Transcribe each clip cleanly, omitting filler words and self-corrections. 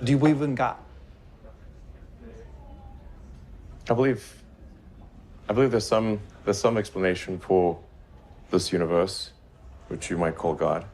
Do you believe in God? I believe there's some explanation for this universe, which you might call God.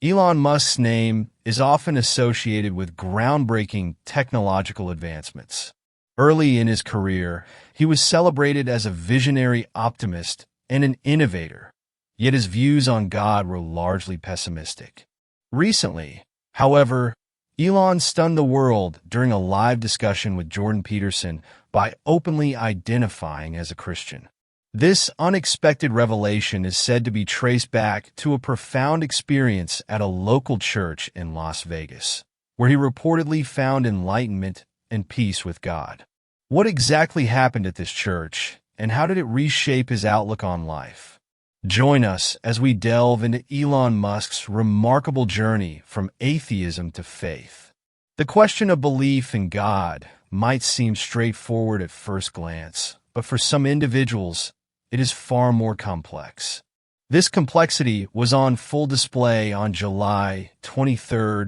Elon Musk's name is often associated with groundbreaking technological advancements. Early in his career, he was celebrated as a visionary optimist and an innovator, yet his views on God were largely pessimistic. Recently, however, Elon stunned the world during a live discussion with Jordan Peterson by openly identifying as a Christian. This unexpected revelation is said to be traced back to a profound experience at a local church in Las Vegas, where he reportedly found enlightenment and peace with God. What exactly happened at this church, and how did it reshape his outlook on life? Join us as we delve into Elon Musk's remarkable journey from atheism to faith. The question of belief in God might seem straightforward at first glance, but for some individuals, it is far more complex. This complexity was on full display on July 23,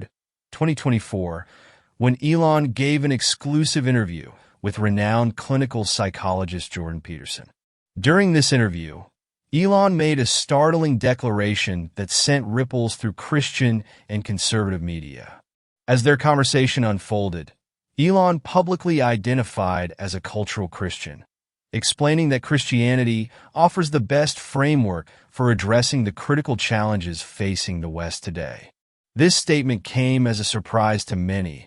2024, when Elon gave an exclusive interview with renowned clinical psychologist Jordan Peterson. During this interview, Elon made a startling declaration that sent ripples through Christian and conservative media. As their conversation unfolded, Elon publicly identified as a cultural Christian, explaining that Christianity offers the best framework for addressing the critical challenges facing the West today. This statement came as a surprise to many,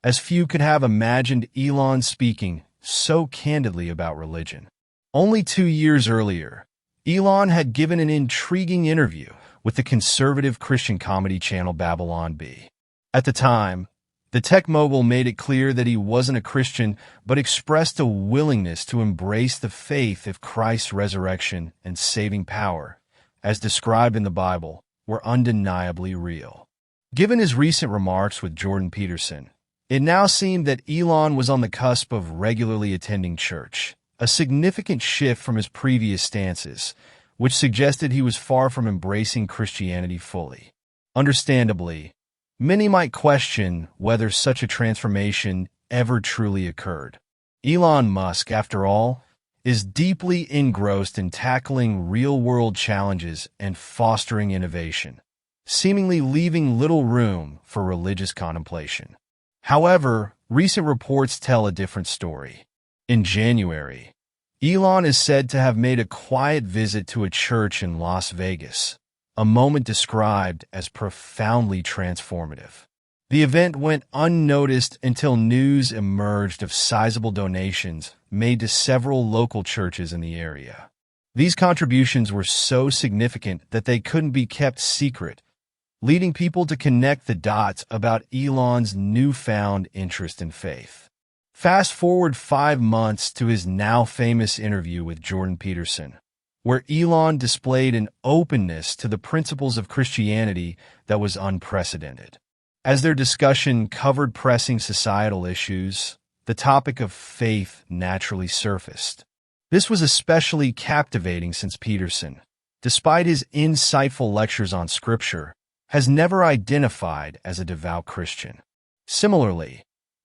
as few could have imagined Elon speaking so candidly about religion. Only 2 years earlier, Elon had given an intriguing interview with the conservative Christian comedy channel Babylon Bee. At the time, the tech mogul made it clear that he wasn't a Christian, but expressed a willingness to embrace the faith if Christ's resurrection and saving power, as described in the Bible, were undeniably real. Given his recent remarks with Jordan Peterson, it now seemed that Elon was on the cusp of regularly attending church, a significant shift from his previous stances, which suggested he was far from embracing Christianity fully. Understandably, many might question whether such a transformation ever truly occurred. Elon Musk, after all, is deeply engrossed in tackling real-world challenges and fostering innovation, seemingly leaving little room for religious contemplation. However, recent reports tell a different story. In January, Elon is said to have made a quiet visit to a church in Las Vegas, a moment described as profoundly transformative. The event went unnoticed until news emerged of sizable donations made to several local churches in the area. These contributions were so significant that they couldn't be kept secret, leading people to connect the dots about Elon's newfound interest in faith. Fast forward 5 months to his now famous interview with Jordan Peterson, where Elon displayed an openness to the principles of Christianity that was unprecedented. As their discussion covered pressing societal issues, the topic of faith naturally surfaced. This was especially captivating since Peterson, despite his insightful lectures on Scripture, has never identified as a devout Christian. Similarly,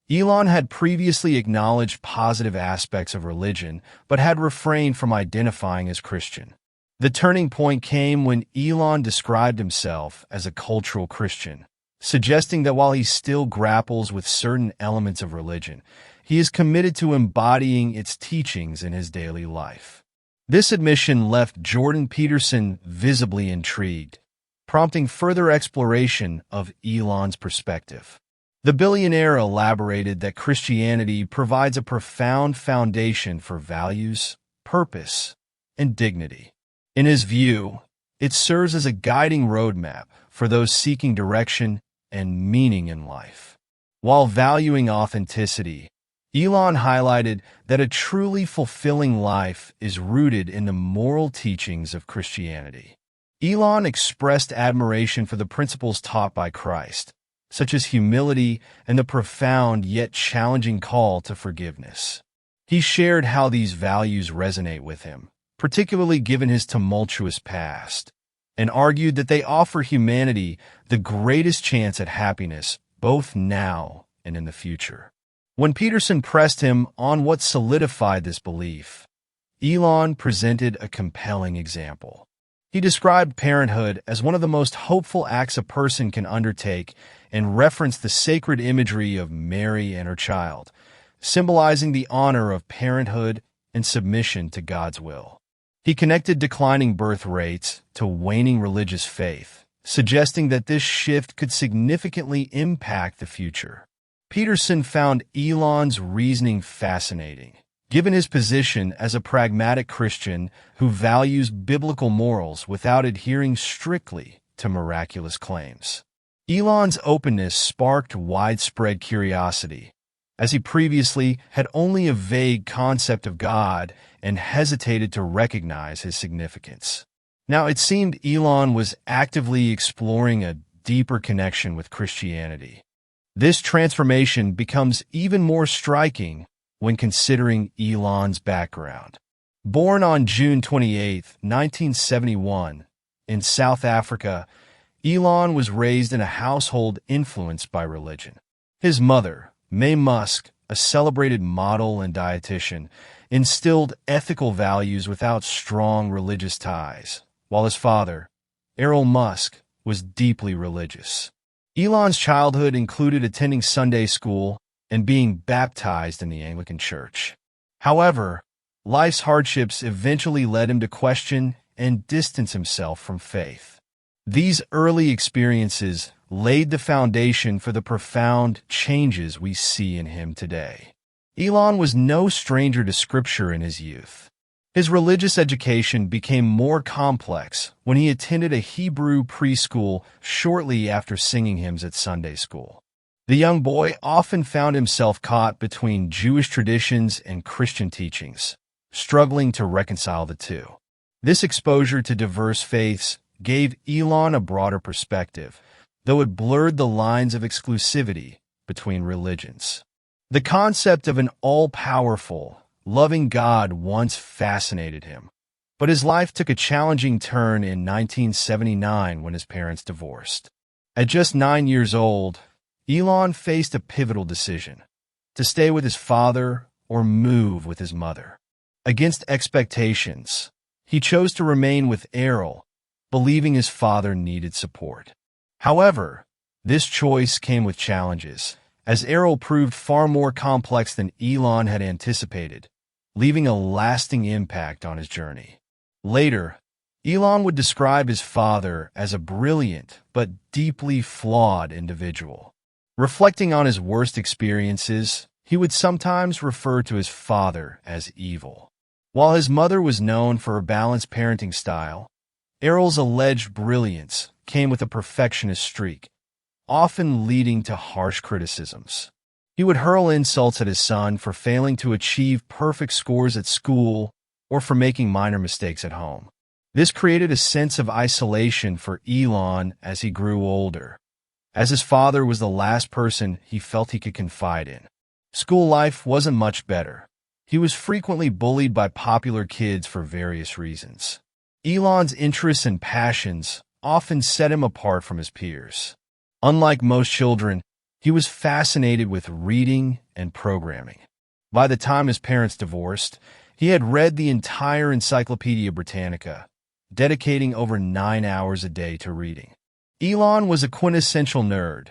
Elon had previously acknowledged positive aspects of religion, but had refrained from identifying as Christian. The turning point came when Elon described himself as a cultural Christian, suggesting that while he still grapples with certain elements of religion, he is committed to embodying its teachings in his daily life. This admission left Jordan Peterson visibly intrigued, prompting further exploration of Elon's perspective. The billionaire elaborated that Christianity provides a profound foundation for values, purpose, and dignity. In his view, it serves as a guiding roadmap for those seeking direction and meaning in life. While valuing authenticity, Elon highlighted that a truly fulfilling life is rooted in the moral teachings of Christianity. Elon expressed admiration for the principles taught by Christ, such as humility and the profound yet challenging call to forgiveness. He shared how these values resonate with him, particularly given his tumultuous past, and argued that they offer humanity the greatest chance at happiness both now and in the future. When Peterson pressed him on what solidified this belief, Elon presented a compelling example. He described parenthood as one of the most hopeful acts a person can undertake and referenced the sacred imagery of Mary and her child, symbolizing the honor of parenthood and submission to God's will. He connected declining birth rates to waning religious faith, suggesting that this shift could significantly impact the future. Peterson found Elon's reasoning fascinating, given his position as a pragmatic Christian who values biblical morals without adhering strictly to miraculous claims. Elon's openness sparked widespread curiosity, as he previously had only a vague concept of God and hesitated to recognize his significance. Now, it seemed Elon was actively exploring a deeper connection with Christianity. This transformation becomes even more striking when considering Elon's background. Born on June 28, 1971, in South Africa, Elon was raised in a household influenced by religion. His mother, Musk, a celebrated model and dietitian, instilled ethical values without strong religious ties, while his father, Elon Musk, was deeply religious. Elon's childhood included attending Sunday school and being baptized in the Anglican Church. However, life's hardships eventually led him to question and distance himself from faith. These early experiences laid the foundation for the profound changes we see in him today. Elon was no stranger to Scripture in his youth. His religious education became more complex when he attended a Hebrew preschool shortly after singing hymns at Sunday school. The young boy often found himself caught between Jewish traditions and Christian teachings, struggling to reconcile the two. This exposure to diverse faiths gave Elon a broader perspective, though it blurred the lines of exclusivity between religions. The concept of an all-powerful, loving God once fascinated him, but his life took a challenging turn in 1979 when his parents divorced. At just 9 years old, Elon faced a pivotal decision: to stay with his father or move with his mother. Against expectations, he chose to remain with Errol, believing his father needed support. However, this choice came with challenges, as Errol proved far more complex than Elon had anticipated, leaving a lasting impact on his journey. Later, Elon would describe his father as a brilliant but deeply flawed individual. Reflecting on his worst experiences, he would sometimes refer to his father as evil. While his mother was known for a balanced parenting style, Errol's alleged brilliance came with a perfectionist streak, often leading to harsh criticisms. He would hurl insults at his son for failing to achieve perfect scores at school or for making minor mistakes at home. This created a sense of isolation for Elon as he grew older, as his father was the last person he felt he could confide in. School life wasn't much better. He was frequently bullied by popular kids for various reasons. Elon's interests and passions often set him apart from his peers. Unlike most children, he was fascinated with reading and programming. By the time his parents divorced, he had read the entire Encyclopedia Britannica, dedicating over 9 hours a day to reading. Elon was a quintessential nerd,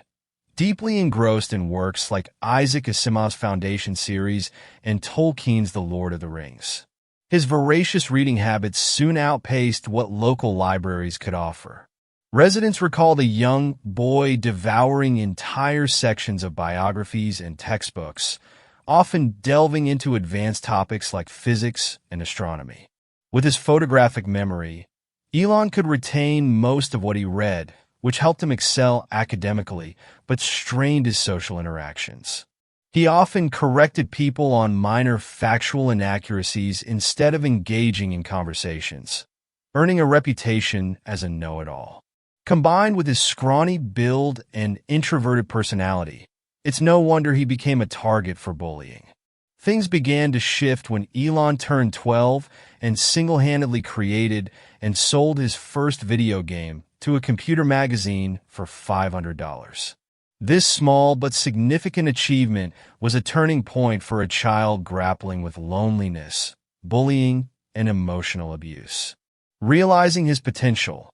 deeply engrossed in works like Isaac Asimov's Foundation series and Tolkien's The Lord of the Rings. His voracious reading habits soon outpaced what local libraries could offer. Residents recalled a young boy devouring entire sections of biographies and textbooks, often delving into advanced topics like physics and astronomy. With his photographic memory, Elon could retain most of what he read, which helped him excel academically, but strained his social interactions. He often corrected people on minor factual inaccuracies instead of engaging in conversations, earning a reputation as a know-it-all. Combined with his scrawny build and introverted personality, it's no wonder he became a target for bullying. Things began to shift when Elon turned 12 and single-handedly created and sold his first video game to a computer magazine for $500. This small but significant achievement was a turning point for a child grappling with loneliness, bullying, and emotional abuse. Realizing his potential,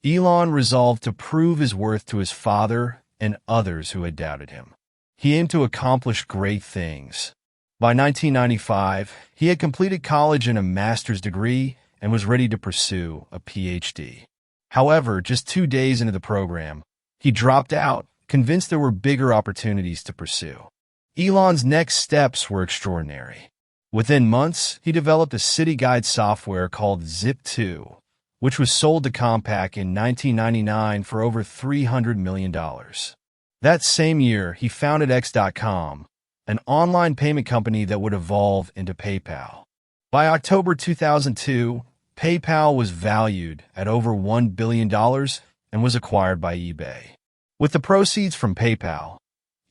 Elon resolved to prove his worth to his father and others who had doubted him. He aimed to accomplish great things. By 1995, he had completed college and a master's degree and was ready to pursue a PhD. However, just 2 days into the program, he dropped out, convinced there were bigger opportunities to pursue. Elon's next steps were extraordinary. Within months, he developed a city guide software called Zip2, which was sold to Compaq in 1999 for over $300 million. That same year, he founded X.com, an online payment company that would evolve into PayPal. By October 2002, PayPal was valued at over $1 billion and was acquired by eBay. With the proceeds from PayPal,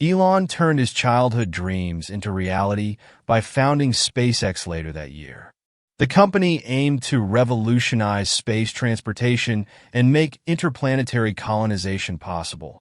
Elon turned his childhood dreams into reality by founding SpaceX later that year. The company aimed to revolutionize space transportation and make interplanetary colonization possible.